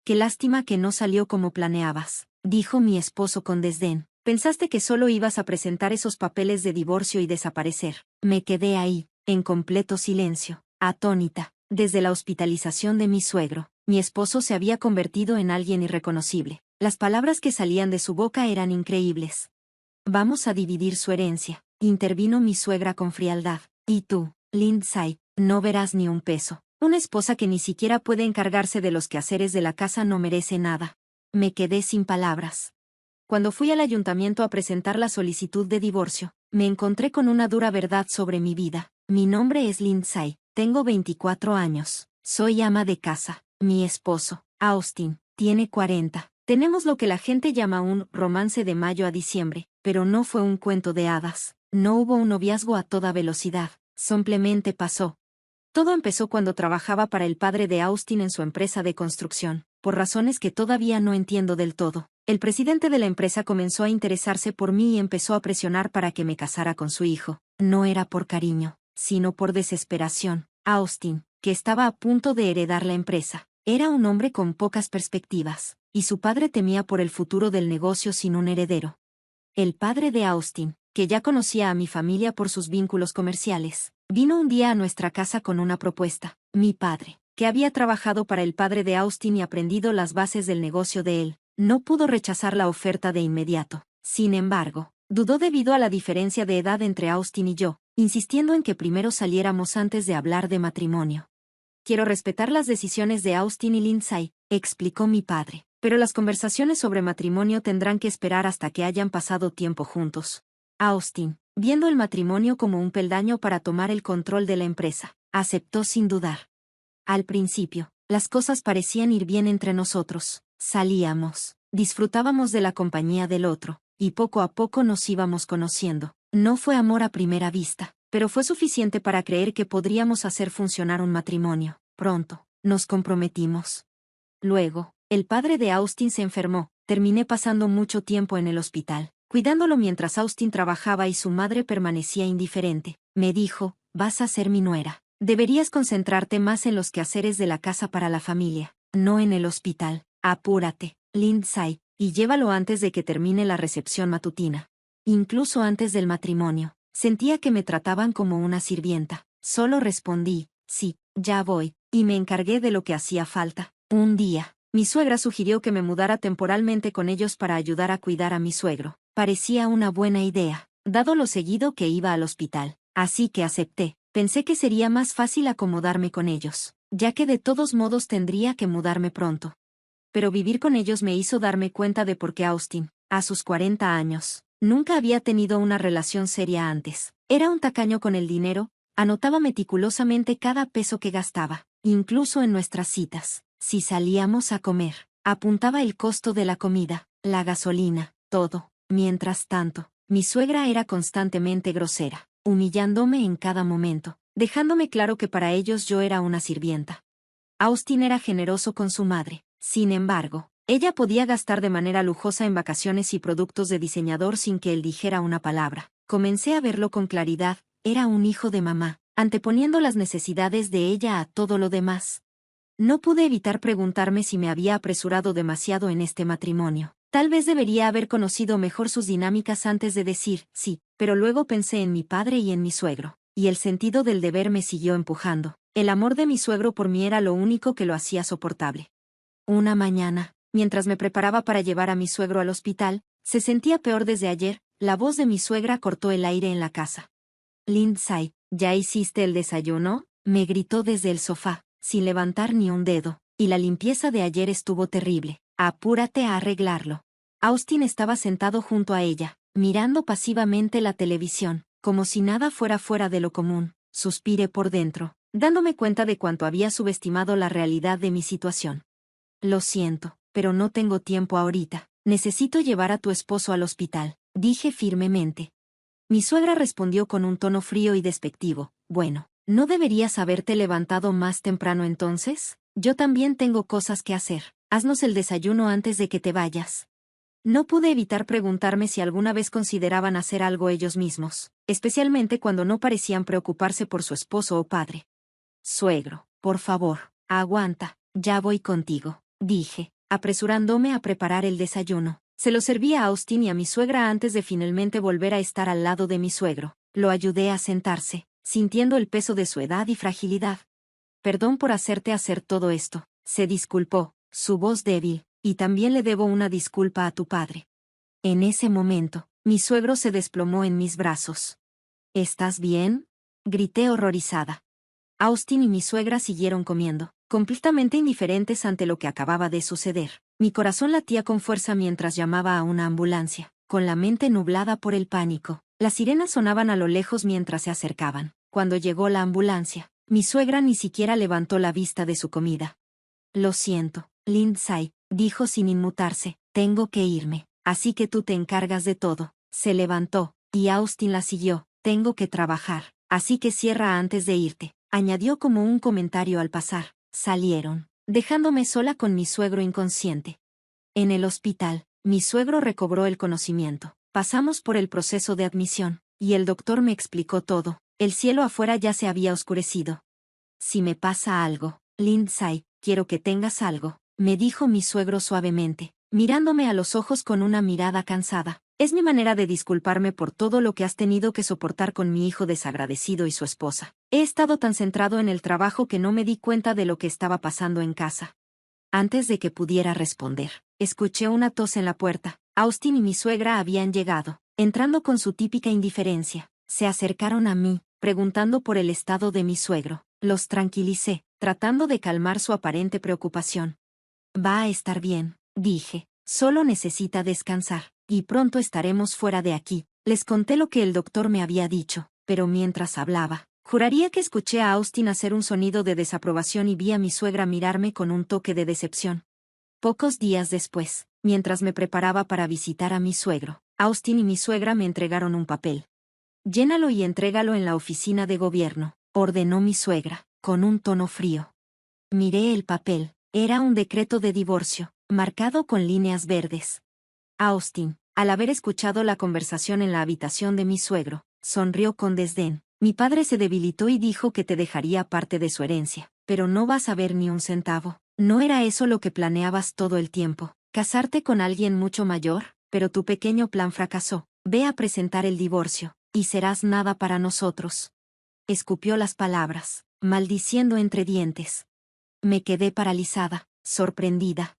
Qué lástima que no salió como planeabas, dijo mi esposo con desdén. Pensaste que solo ibas a presentar esos papeles de divorcio y desaparecer. Me quedé ahí, en completo silencio, atónita. Desde la hospitalización de mi suegro, mi esposo se había convertido en alguien irreconocible. Las palabras que salían de su boca eran increíbles. Vamos a dividir su herencia, intervino mi suegra con frialdad. Y tú, Lindsay, no verás ni un peso. Una esposa que ni siquiera puede encargarse de los quehaceres de la casa no merece nada. Me quedé sin palabras. Cuando fui al ayuntamiento a presentar la solicitud de divorcio, me encontré con una dura verdad sobre mi vida. Mi nombre es Lindsay, tengo 24 años, soy ama de casa. Mi esposo, Austin, tiene 40. Tenemos lo que la gente llama un romance de mayo a diciembre, pero no fue un cuento de hadas. No hubo un noviazgo a toda velocidad, simplemente pasó. Todo empezó cuando trabajaba para el padre de Austin en su empresa de construcción. Por razones que todavía no entiendo del todo, el presidente de la empresa comenzó a interesarse por mí y empezó a presionar para que me casara con su hijo. No era por cariño, sino por desesperación. Austin, que estaba a punto de heredar la empresa, era un hombre con pocas perspectivas, y su padre temía por el futuro del negocio sin un heredero. El padre de Austin, que ya conocía a mi familia por sus vínculos comerciales, vino un día a nuestra casa con una propuesta. Mi padre, que había trabajado para el padre de Austin y aprendido las bases del negocio de él, no pudo rechazar la oferta de inmediato. Sin embargo, dudó debido a la diferencia de edad entre Austin y yo, insistiendo en que primero saliéramos antes de hablar de matrimonio. Quiero respetar las decisiones de Austin y Lindsay, explicó mi padre, pero las conversaciones sobre matrimonio tendrán que esperar hasta que hayan pasado tiempo juntos. Austin, viendo el matrimonio como un peldaño para tomar el control de la empresa, aceptó sin dudar. Al principio, las cosas parecían ir bien entre nosotros. Salíamos, disfrutábamos de la compañía del otro, y poco a poco nos íbamos conociendo. No fue amor a primera vista, pero fue suficiente para creer que podríamos hacer funcionar un matrimonio. Pronto, nos comprometimos. Luego, el padre de Austin se enfermó. Terminé pasando mucho tiempo en el hospital, cuidándolo mientras Austin trabajaba y su madre permanecía indiferente. Me dijo, vas a ser mi nuera. Deberías concentrarte más en los quehaceres de la casa para la familia, no en el hospital. Apúrate, Lindsay, y llévalo antes de que termine la recepción matutina. Incluso antes del matrimonio, sentía que me trataban como una sirvienta. Solo respondí, sí, ya voy, y me encargué de lo que hacía falta. Un día, mi suegra sugirió que me mudara temporalmente con ellos para ayudar a cuidar a mi suegro. Parecía una buena idea, dado lo seguido que iba al hospital. Así que acepté. Pensé que sería más fácil acomodarme con ellos, ya que de todos modos tendría que mudarme pronto. Pero vivir con ellos me hizo darme cuenta de por qué Austin, a sus 40 años, nunca había tenido una relación seria antes. Era un tacaño con el dinero, anotaba meticulosamente cada peso que gastaba, incluso en nuestras citas. Si salíamos a comer, apuntaba el costo de la comida, la gasolina, todo. Mientras tanto, mi suegra era constantemente grosera, humillándome en cada momento, dejándome claro que para ellos yo era una sirvienta. Austin era generoso con su madre. Sin embargo, ella podía gastar de manera lujosa en vacaciones y productos de diseñador sin que él dijera una palabra. Comencé a verlo con claridad, era un hijo de mamá, anteponiendo las necesidades de ella a todo lo demás. No pude evitar preguntarme si me había apresurado demasiado en este matrimonio. Tal vez debería haber conocido mejor sus dinámicas antes de decir sí, pero luego pensé en mi padre y en mi suegro, y el sentido del deber me siguió empujando. El amor de mi suegro por mí era lo único que lo hacía soportable. Una mañana, mientras me preparaba para llevar a mi suegro al hospital, se sentía peor desde ayer. La voz de mi suegra cortó el aire en la casa. Lindsay, ¿ya hiciste el desayuno?, me gritó desde el sofá, sin levantar ni un dedo, y la limpieza de ayer estuvo terrible. Apúrate a arreglarlo. Austin estaba sentado junto a ella, mirando pasivamente la televisión, como si nada fuera fuera de lo común. Suspiré por dentro, dándome cuenta de cuánto había subestimado la realidad de mi situación. Lo siento, pero no tengo tiempo ahorita. Necesito llevar a tu esposo al hospital, dije firmemente. Mi suegra respondió con un tono frío y despectivo. Bueno, ¿no deberías haberte levantado más temprano entonces? Yo también tengo cosas que hacer. Haznos el desayuno antes de que te vayas. No pude evitar preguntarme si alguna vez consideraban hacer algo ellos mismos, especialmente cuando no parecían preocuparse por su esposo o padre. Suegro, por favor, aguanta, ya voy contigo, dije. apresurándome a preparar el desayuno. Se lo serví a Austin y a mi suegra antes de finalmente volver a estar al lado de mi suegro. Lo ayudé a sentarse, sintiendo el peso de su edad y fragilidad. Perdón por hacerte hacer todo esto, se disculpó, su voz débil, y también le debo una disculpa a tu padre. En ese momento, mi suegro se desplomó en mis brazos. ¿Estás bien?, grité horrorizada. Austin y mi suegra siguieron comiendo, completamente indiferentes ante lo que acababa de suceder. Mi corazón latía con fuerza mientras llamaba a una ambulancia, con la mente nublada por el pánico. Las sirenas sonaban a lo lejos mientras se acercaban. Cuando llegó la ambulancia, mi suegra ni siquiera levantó la vista de su comida. Lo siento, Lindsay, dijo sin inmutarse, tengo que irme, así que tú te encargas de todo. Se levantó, y Austin la siguió, tengo que trabajar, así que cierra antes de irte, añadió como un comentario al pasar. Salieron, dejándome sola con mi suegro inconsciente. En el hospital, mi suegro recobró el conocimiento. Pasamos por el proceso de admisión, y el doctor me explicó todo. El cielo afuera ya se había oscurecido. Si me pasa algo, Lindsay, quiero que tengas algo, me dijo mi suegro suavemente, mirándome a los ojos con una mirada cansada. Es mi manera de disculparme por todo lo que has tenido que soportar con mi hijo desagradecido y su esposa. He estado tan centrado en el trabajo que no me di cuenta de lo que estaba pasando en casa. Antes de que pudiera responder, escuché una tos en la puerta. Austin y mi suegra habían llegado, entrando con su típica indiferencia. Se acercaron a mí, preguntando por el estado de mi suegro. Los tranquilicé, tratando de calmar su aparente preocupación. Va a estar bien, dije, solo necesita descansar, y pronto estaremos fuera de aquí. Les conté lo que el doctor me había dicho, pero mientras hablaba, juraría que escuché a Austin hacer un sonido de desaprobación y vi a mi suegra mirarme con un toque de decepción. Pocos días después, mientras me preparaba para visitar a mi suegro, Austin y mi suegra me entregaron un papel. Llénalo y entrégalo en la oficina de gobierno, ordenó mi suegra, con un tono frío. Miré el papel, era un decreto de divorcio, marcado con líneas verdes. Austin, al haber escuchado la conversación en la habitación de mi suegro, sonrió con desdén. Mi padre se debilitó y dijo que te dejaría parte de su herencia, pero no vas a ver ni un centavo. ¿No era eso lo que planeabas todo el tiempo? ¿Casarte con alguien mucho mayor? Pero tu pequeño plan fracasó. Ve a presentar el divorcio, y serás nada para nosotros. Escupió las palabras, maldiciendo entre dientes. Me quedé paralizada, sorprendida,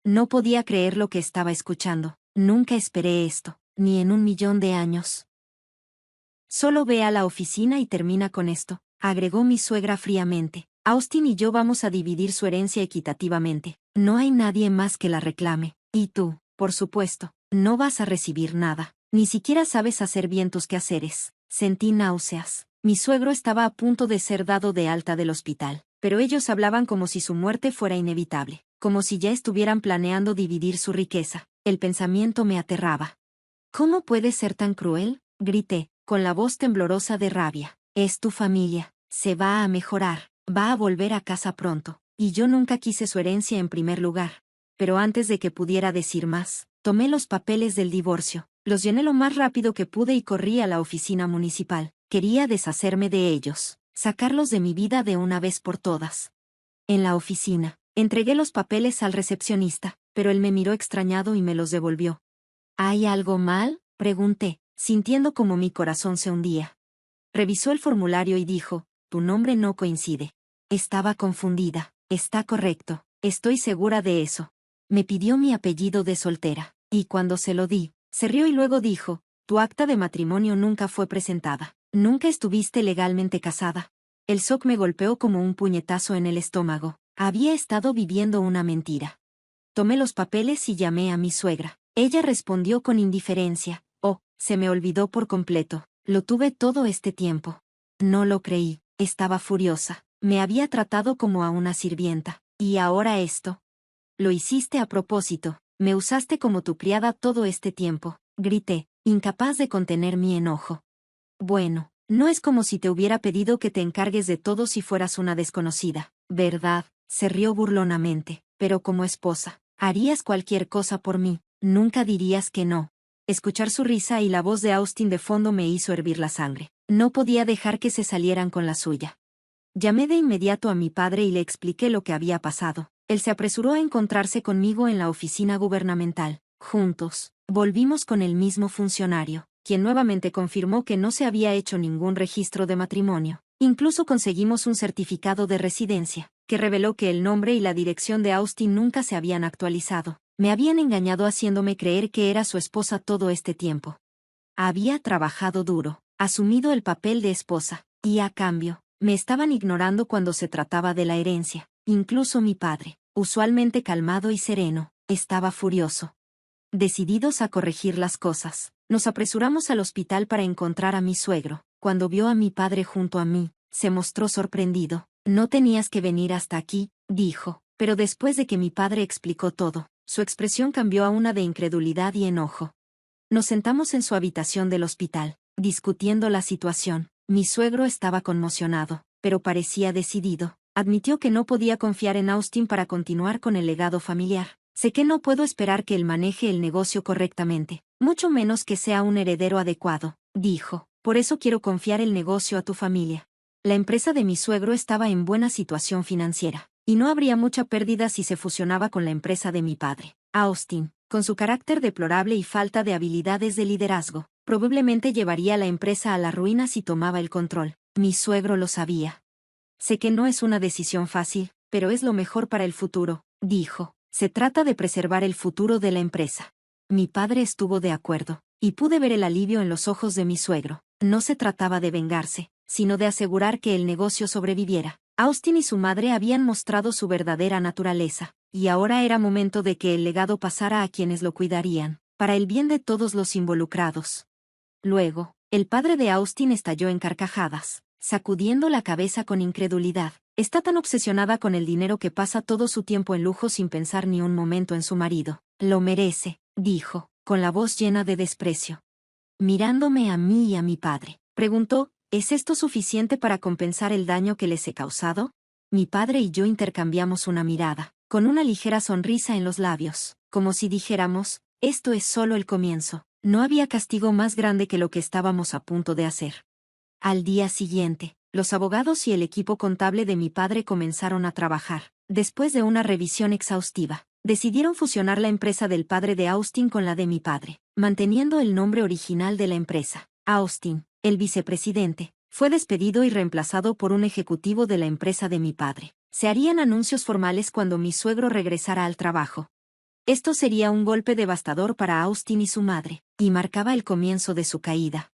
no podía creer lo que estaba escuchando. Nunca esperé esto, ni en 1.000.000 de años. Solo ve a la oficina y termina con esto, agregó mi suegra fríamente. Austin y yo vamos a dividir su herencia equitativamente. No hay nadie más que la reclame. Y tú, por supuesto, no vas a recibir nada. Ni siquiera sabes hacer bien tus quehaceres. Sentí náuseas. Mi suegro estaba a punto de ser dado de alta del hospital, pero ellos hablaban como si su muerte fuera inevitable, como si ya estuvieran planeando dividir su riqueza. El pensamiento me aterraba. ¿Cómo puedes ser tan cruel?, grité, con la voz temblorosa de rabia. Es tu familia, se va a mejorar, va a volver a casa pronto, y yo nunca quise su herencia en primer lugar. Pero antes de que pudiera decir más, tomé los papeles del divorcio, los llené lo más rápido que pude y corrí a la oficina municipal. Quería deshacerme de ellos, sacarlos de mi vida de una vez por todas. En la oficina, entregué los papeles al recepcionista, pero él me miró extrañado y me los devolvió. ¿Hay algo mal?, pregunté, sintiendo como mi corazón se hundía. Revisó el formulario y dijo, tu nombre no coincide. Estaba confundida. Está correcto, estoy segura de eso. Me pidió mi apellido de soltera, y cuando se lo di, se rió y luego dijo, tu acta de matrimonio nunca fue presentada. Nunca estuviste legalmente casada. El shock me golpeó como un puñetazo en el estómago. Había estado viviendo una mentira. Tomé los papeles y llamé a mi suegra. Ella respondió con indiferencia. Oh, se me olvidó por completo. Lo tuve todo este tiempo. No lo creí. Estaba furiosa. Me había tratado como a una sirvienta. ¿Y ahora esto? Lo hiciste a propósito. Me usaste como tu criada todo este tiempo, grité, incapaz de contener mi enojo. Bueno, no es como si te hubiera pedido que te encargues de todo si fueras una desconocida, ¿verdad? Se rió burlonamente, pero como esposa, harías cualquier cosa por mí, nunca dirías que no. Escuchar su risa y la voz de Austin de fondo me hizo hervir la sangre. No podía dejar que se salieran con la suya. Llamé de inmediato a mi padre y le expliqué lo que había pasado. Él se apresuró a encontrarse conmigo en la oficina gubernamental. Juntos, volvimos con el mismo funcionario, quien nuevamente confirmó que no se había hecho ningún registro de matrimonio. Incluso conseguimos un certificado de residencia, que reveló que el nombre y la dirección de Austin nunca se habían actualizado. Me habían engañado haciéndome creer que era su esposa todo este tiempo. Había trabajado duro, asumido el papel de esposa, y a cambio, me estaban ignorando cuando se trataba de la herencia. Incluso mi padre, usualmente calmado y sereno, estaba furioso. Decididos a corregir las cosas, nos apresuramos al hospital para encontrar a mi suegro. Cuando vio a mi padre junto a mí, se mostró sorprendido. No tenías que venir hasta aquí, dijo, pero después de que mi padre explicó todo, su expresión cambió a una de incredulidad y enojo. Nos sentamos en su habitación del hospital, discutiendo la situación. Mi suegro estaba conmocionado, pero parecía decidido. Admitió que no podía confiar en Austin para continuar con el legado familiar. Sé que no puedo esperar que él maneje el negocio correctamente, mucho menos que sea un heredero adecuado, dijo. Por eso quiero confiar el negocio a tu familia. La empresa de mi suegro estaba en buena situación financiera, y no habría mucha pérdida si se fusionaba con la empresa de mi padre. Austin, con su carácter deplorable y falta de habilidades de liderazgo, probablemente llevaría la empresa a la ruina si tomaba el control. Mi suegro lo sabía. Sé que no es una decisión fácil, pero es lo mejor para el futuro, dijo. Se trata de preservar el futuro de la empresa. Mi padre estuvo de acuerdo, y pude ver el alivio en los ojos de mi suegro. No se trataba de vengarse, sino de asegurar que el negocio sobreviviera. Austin y su madre habían mostrado su verdadera naturaleza, y ahora era momento de que el legado pasara a quienes lo cuidarían, para el bien de todos los involucrados. Luego, el padre de Austin estalló en carcajadas, sacudiendo la cabeza con incredulidad. Está tan obsesionada con el dinero que pasa todo su tiempo en lujo sin pensar ni un momento en su marido. Lo merece, dijo, con la voz llena de desprecio. Mirándome a mí y a mi padre, preguntó, ¿es esto suficiente para compensar el daño que les he causado? Mi padre y yo intercambiamos una mirada, con una ligera sonrisa en los labios, como si dijéramos, esto es solo el comienzo. No había castigo más grande que lo que estábamos a punto de hacer. Al día siguiente, los abogados y el equipo contable de mi padre comenzaron a trabajar. Después de una revisión exhaustiva, decidieron fusionar la empresa del padre de Austin con la de mi padre, manteniendo el nombre original de la empresa. Austin, el vicepresidente, fue despedido y reemplazado por un ejecutivo de la empresa de mi padre. Se harían anuncios formales cuando mi suegro regresara al trabajo. Esto sería un golpe devastador para Austin y su madre, y marcaba el comienzo de su caída.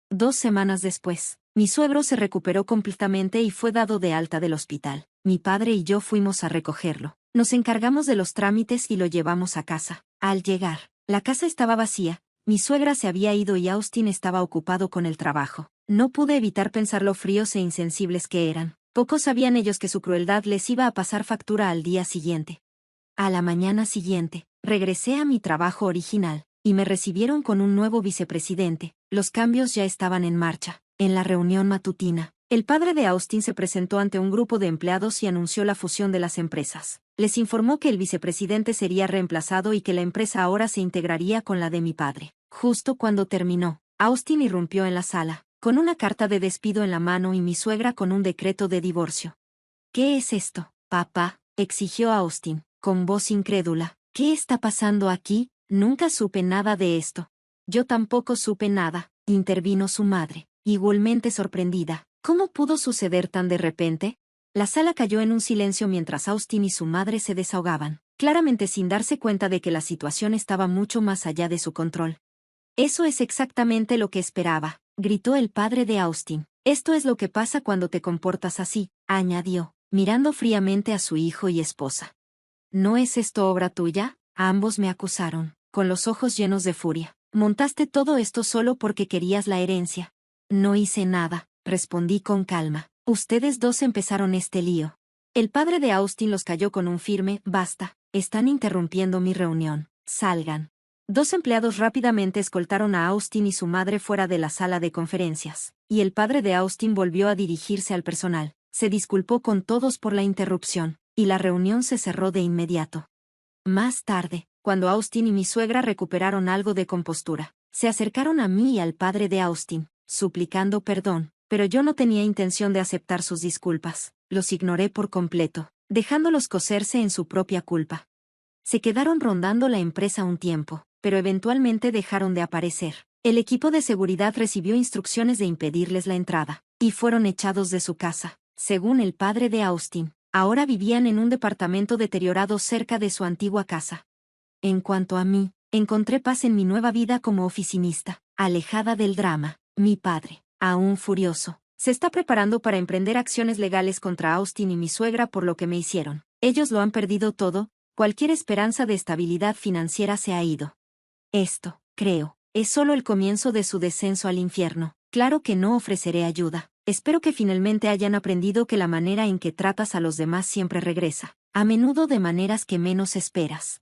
2 semanas después, mi suegro se recuperó completamente y fue dado de alta del hospital. Mi padre y yo fuimos a recogerlo. Nos encargamos de los trámites y lo llevamos a casa. Al llegar, la casa estaba vacía, mi suegra se había ido y Austin estaba ocupado con el trabajo. No pude evitar pensar lo fríos e insensibles que eran. Pocos sabían ellos que su crueldad les iba a pasar factura al día siguiente. A la mañana siguiente, regresé a mi trabajo original, y me recibieron con un nuevo vicepresidente. Los cambios ya estaban en marcha. En la reunión matutina, el padre de Austin se presentó ante un grupo de empleados y anunció la fusión de las empresas. Les informó que el vicepresidente sería reemplazado y que la empresa ahora se integraría con la de mi padre. Justo cuando terminó, Austin irrumpió en la sala, con una carta de despido en la mano y mi suegra con un decreto de divorcio. ¿Qué es esto, papá?, exigió Austin, con voz incrédula. ¿Qué está pasando aquí? Nunca supe nada de esto. Yo tampoco supe nada, intervino su madre, igualmente sorprendida. ¿Cómo pudo suceder tan de repente? La sala cayó en un silencio mientras Austin y su madre se desahogaban, claramente sin darse cuenta de que la situación estaba mucho más allá de su control. Eso es exactamente lo que esperaba, gritó el padre de Austin. Esto es lo que pasa cuando te comportas así, añadió, mirando fríamente a su hijo y esposa. ¿No es esto obra tuya?, ambos me acusaron, con los ojos llenos de furia. Montaste todo esto solo porque querías la herencia. No hice nada, respondí con calma. Ustedes dos empezaron este lío. El padre de Austin los calló con un firme, basta, están interrumpiendo mi reunión, salgan. 2 empleados rápidamente escoltaron a Austin y su madre fuera de la sala de conferencias, y el padre de Austin volvió a dirigirse al personal. Se disculpó con todos por la interrupción, y la reunión se cerró de inmediato. Más tarde, cuando Austin y mi suegra recuperaron algo de compostura, se acercaron a mí y al padre de Austin, suplicando perdón, pero yo no tenía intención de aceptar sus disculpas, los ignoré por completo. dejándolos coserse en su propia culpa. Se quedaron rondando la empresa un tiempo, pero eventualmente dejaron de aparecer. El equipo de seguridad recibió instrucciones de impedirles la entrada, y fueron echados de su casa. Según el padre de Austin, ahora vivían en un departamento deteriorado cerca de su antigua casa. En cuanto a mí, encontré paz en mi nueva vida como oficinista, alejada del drama. Mi padre, aún furioso, se está preparando para emprender acciones legales contra Austin y mi suegra por lo que me hicieron. Ellos lo han perdido todo, cualquier esperanza de estabilidad financiera se ha ido. Esto, creo, es solo el comienzo de su descenso al infierno. Claro que no ofreceré ayuda. Espero que finalmente hayan aprendido que la manera en que tratas a los demás siempre regresa, a menudo de maneras que menos esperas.